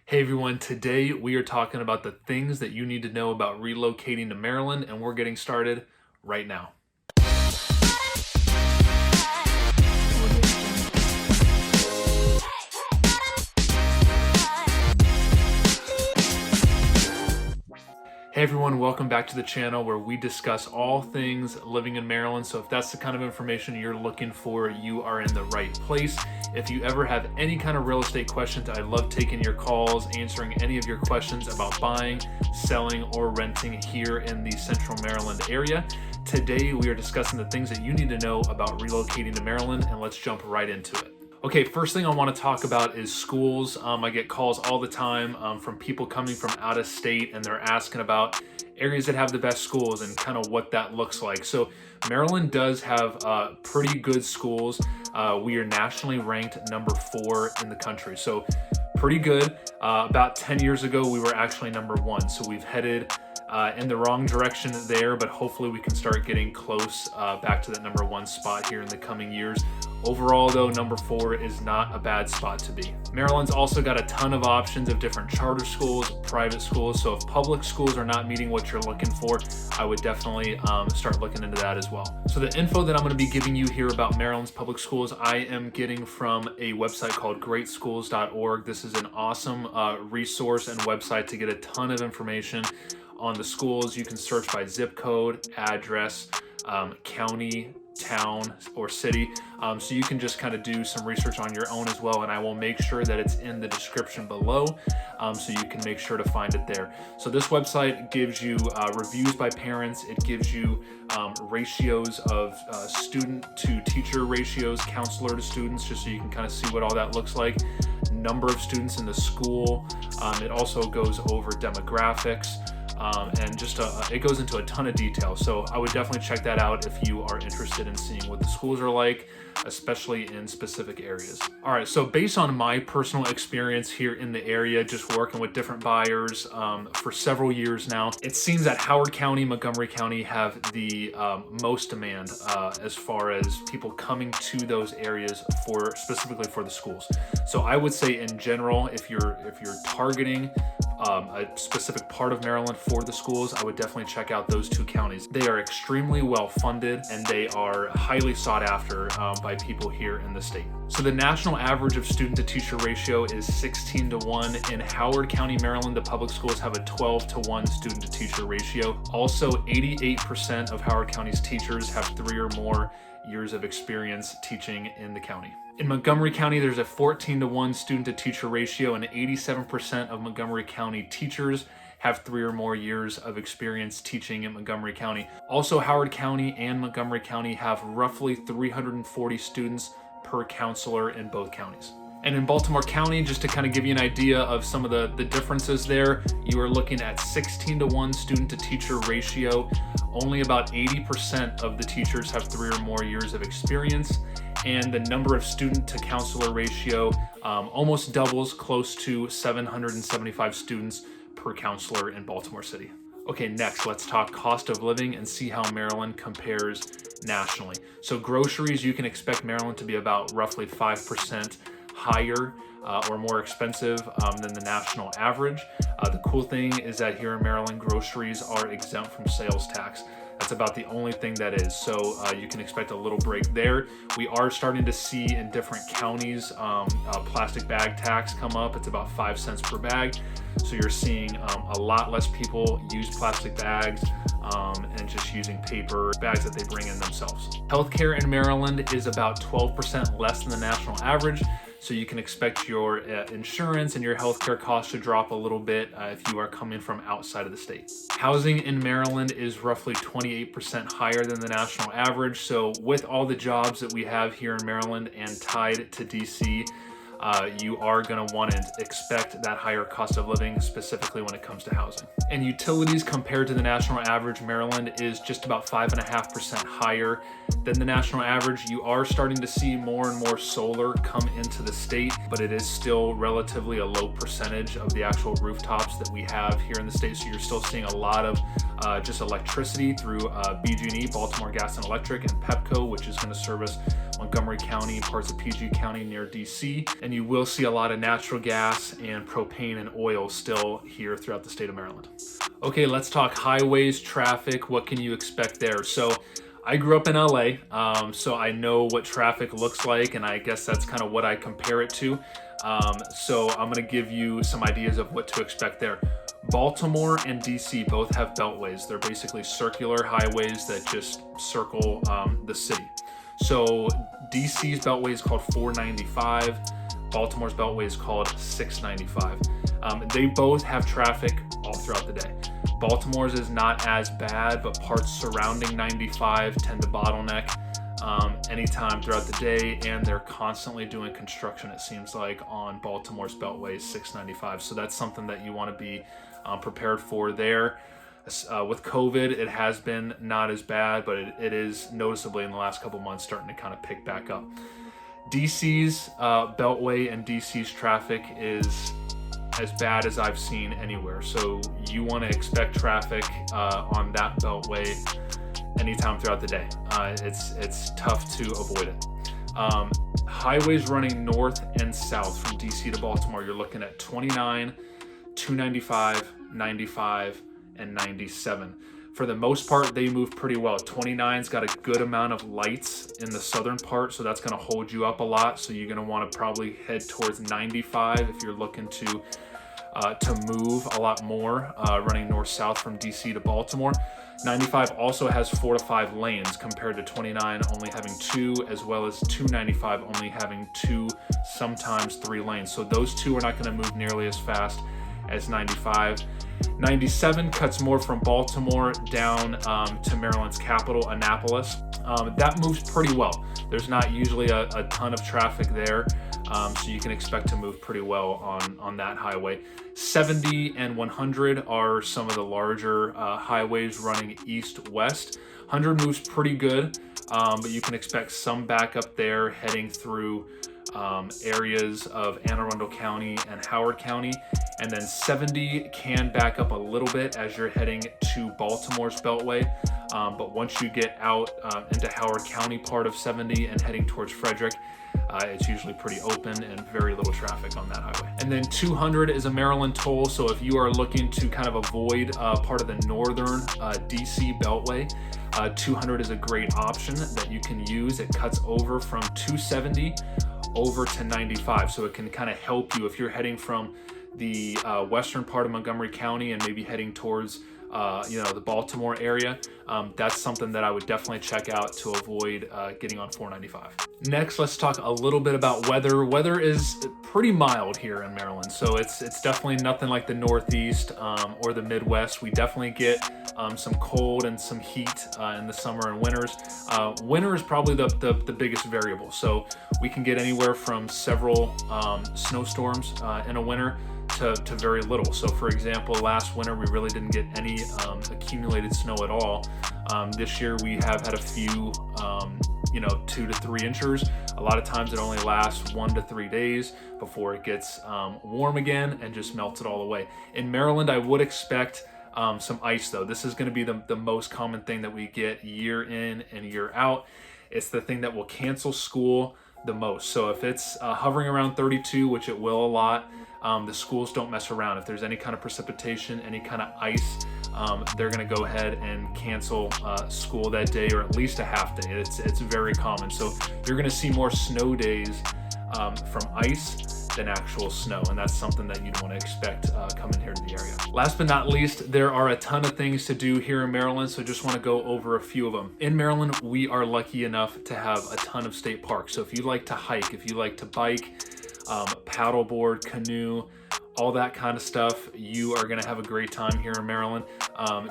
Hey everyone, today we are talking about the things that you need to know about relocating to Maryland, and we're getting started right now. Hey everyone, welcome back to the channel where we discuss all things living in Maryland. So if that's the kind of information you're looking for, you are in the right place. If you ever have any kind of real estate questions, I love taking your calls, answering any of your questions about buying, selling, or renting here in the Central Maryland area. Today, we are discussing the things that you need to know about relocating to Maryland, and let's jump right into it. Okay, first thing I want to talk about is schools. I get calls all the time from people coming from out of state, and they're asking about areas that have the best schools and kind of what that looks like. So Maryland does have pretty good schools. We are nationally ranked number 4 in the country. So pretty good. About 10 years ago, we were actually number 1. So we've headed in the wrong direction there, but hopefully we can start getting close back to that number 1 spot here in the coming years. Overall though, number 4 is not a bad spot to be. Maryland's also got a ton of options of different charter schools, private schools, so if public schools are not meeting what you're looking for, I would definitely start looking into that as well. So the info that I'm going to be giving you here about Maryland's public schools, I am getting from a website called greatschools.org. This is an awesome resource and website to get a ton of information on the schools. You can search by zip code, address, county, town, or city. So you can just kind of do some research on your own as well, and I will make sure that it's in the description below, so you can make sure to find it there. So this website gives you reviews by parents. It gives you ratios of student to teacher ratios, counselor to students, just so you can kind of see what all that looks like. Number of students in the school. It also goes over demographics. And just it goes into a ton of detail. So I would definitely check that out if you are interested in seeing what the schools are like, especially in specific areas. All right, so based on my personal experience here in the area, just working with different buyers for several years now, it seems that Howard County, Montgomery County have the most demand as far as people coming to those areas specifically for the schools. So I would say in general, if you're targeting a specific part of Maryland for the schools, I would definitely check out those 2 counties. They are extremely well funded and they are highly sought after by people here in the state. So the national average of student to teacher ratio is 16 to 1. In Howard County, Maryland, the public schools have a 12 to 1 student to teacher ratio. Also, 88% of Howard County's teachers have 3 or more years of experience teaching in the county. In Montgomery County, there's a 14 to 1 student to teacher ratio, and 87% of Montgomery County teachers have 3 or more years of experience teaching in Montgomery County. Also, Howard County and Montgomery County have roughly 340 students per counselor in both counties. And in Baltimore County, just to kind of give you an idea of some of the differences there, you are looking at 16 to 1 student to teacher ratio. Only about 80% of the teachers have 3 or more years of experience. And the number of student to counselor ratio almost doubles, close to 775 students per counselor in Baltimore City. Okay, next, let's talk cost of living and see how Maryland compares nationally. So groceries, you can expect Maryland to be about roughly 5% higher or more expensive than the national average. The cool thing is that here in Maryland, groceries are exempt from sales tax. That's about the only thing that is. So you can expect a little break there. We are starting to see in different counties plastic bag tax come up. It's about 5 cents per bag. So you're seeing a lot less people use plastic bags and just using paper bags that they bring in themselves. Healthcare in Maryland is about 12% less than the national average. So you can expect your insurance and your healthcare costs to drop a little bit if you are coming from outside of the state. Housing in Maryland is roughly 28% higher than the national average. So with all the jobs that we have here in Maryland and tied to DC, you are going to want to expect that higher cost of living, specifically when it comes to housing. And utilities compared to the national average, Maryland is just about 5.5% higher than the national average. You are starting to see more and more solar come into the state, but it is still relatively a low percentage of the actual rooftops that we have here in the state. So you're still seeing a lot of just electricity through BG&E, Baltimore Gas and Electric, and Pepco, which is going to service Montgomery County, parts of PG County near DC, and you will see a lot of natural gas and propane and oil still here throughout the state of Maryland. Okay, let's talk highways, traffic. What can you expect there? So I grew up in LA, so I know what traffic looks like, and I guess that's kind of what I compare it to. So I'm gonna give you some ideas of what to expect there. Baltimore and DC both have beltways. They're basically circular highways that just circle the city. So DC's beltway is called 495. Baltimore's beltway is called 695. They both have traffic all throughout the day. Baltimore's is not as bad, but parts surrounding 95 tend to bottleneck anytime throughout the day, and they're constantly doing construction, it seems like, on Baltimore's beltway 695. So that's something that you want to be prepared for there. With COVID, it has been not as bad, but it is noticeably in the last couple months starting to kind of pick back up. DC's beltway and DC's traffic is as bad as I've seen anywhere. So you want to expect traffic on that beltway anytime throughout the day. It's tough to avoid it. Highways running north and south from DC to Baltimore, you're looking at 29, 295, 95, and 97. For the most part, they move pretty well. 29's got a good amount of lights in the southern part, so that's gonna hold you up a lot. So you're gonna wanna probably head towards 95 if you're looking to move a lot more, running north-south from DC to Baltimore. 95 also has 4 to 5 lanes compared to 29 only having 2, as well as 295 only having 2, sometimes 3 lanes. So those two are not gonna move nearly as fast as 95. 97 cuts more from Baltimore down to Maryland's capital, Annapolis. That moves pretty well. There's not usually a ton of traffic there, so you can expect to move pretty well on that highway. 70 and 100 are some of the larger highways running east-west. 100 moves pretty good, but you can expect some backup there heading through areas of Anne Arundel County and Howard County. And then 70 can back up a little bit as you're heading to Baltimore's beltway. But once you get out into Howard County part of 70 and heading towards Frederick, it's usually pretty open and very little traffic on that highway. And then 200 is a Maryland toll. So if you are looking to kind of avoid part of the northern DC beltway, 200 is a great option that you can use. It cuts over from 270 over to 95. So it can kind of help you if you're heading from the western part of Montgomery County and maybe heading towards the Baltimore area. That's something that I would definitely check out to avoid getting on 495. Next, let's talk a little bit about weather. Weather is pretty mild here in Maryland, so it's definitely nothing like the Northeast or the Midwest. We definitely get some cold and some heat in the summer and winters. Winter is probably the biggest variable, so we can get anywhere from several snowstorms in a winter to very little. So for example, last winter we really didn't get any accumulated snow at all. This year we have had a few 2 to 3 inches. A lot of times it only lasts 1 to 3 days before it gets warm again and just melts it all away. In Maryland, I would expect some ice though. This is going to be the most common thing that we get year in and year out. It's the thing that will cancel school the most. So if it's hovering around 32, which it will a lot, the schools don't mess around. If there's any kind of precipitation, any kind of ice, they're going to go ahead and cancel school that day, or at least a half day. It's very common. So you're going to see more snow days from ice than actual snow, and that's something that you don't want to expect coming here to the area. Last but not least, there are a ton of things to do here in Maryland, so just want to go over a few of them. In Maryland, we are lucky enough to have a ton of state parks. So if you like to hike, if you like to bike, paddleboard, canoe, all that kind of stuff, you are going to have a great time here in Maryland.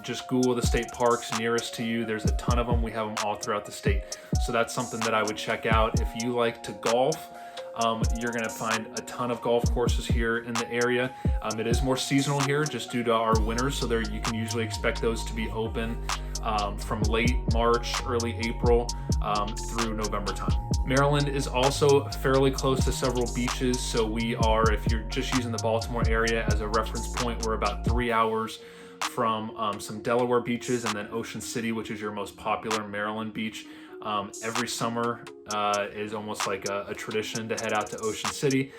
Just Google the state parks nearest to you. There's a ton of them. We have them all throughout the state. So that's something that I would check out. If you like to golf, you're going to find a ton of golf courses here in the area. It is more seasonal here just due to our winters, so you can usually expect those to be open from late March, early April through November time. Maryland is also fairly close to several beaches, so we are, if you're just using the Baltimore area as a reference point, we're about 3 hours from some Delaware beaches, and then Ocean City, which is your most popular Maryland beach, Every summer is almost like a tradition to head out to Ocean City.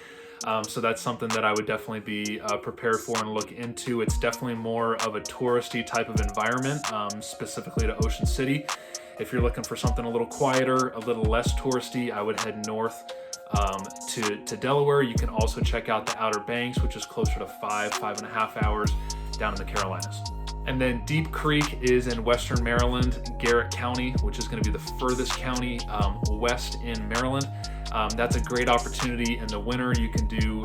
So that's something that I would definitely be prepared for and look into. It's definitely more of a touristy type of environment, specifically to Ocean City. If you're looking for something a little quieter, a little less touristy, I would head north to Delaware. You can also check out the Outer Banks, which is closer to 5.5 hours down in the Carolinas. And then Deep Creek is in Western Maryland, Garrett County, which is going to be the furthest county west in Maryland. That's a great opportunity in the winter. You can do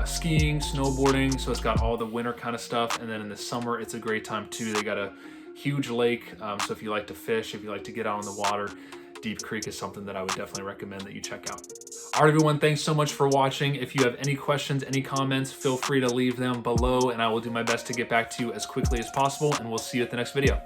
skiing, snowboarding, so it's got all the winter kind of stuff. And then in the summer, it's a great time too. They got a huge lake, so if you like to fish, if you like to get out on the water, Deep Creek is something that I would definitely recommend that you check out. All right, everyone, thanks so much for watching. If you have any questions, any comments, feel free to leave them below, and I will do my best to get back to you as quickly as possible, and we'll see you at the next video.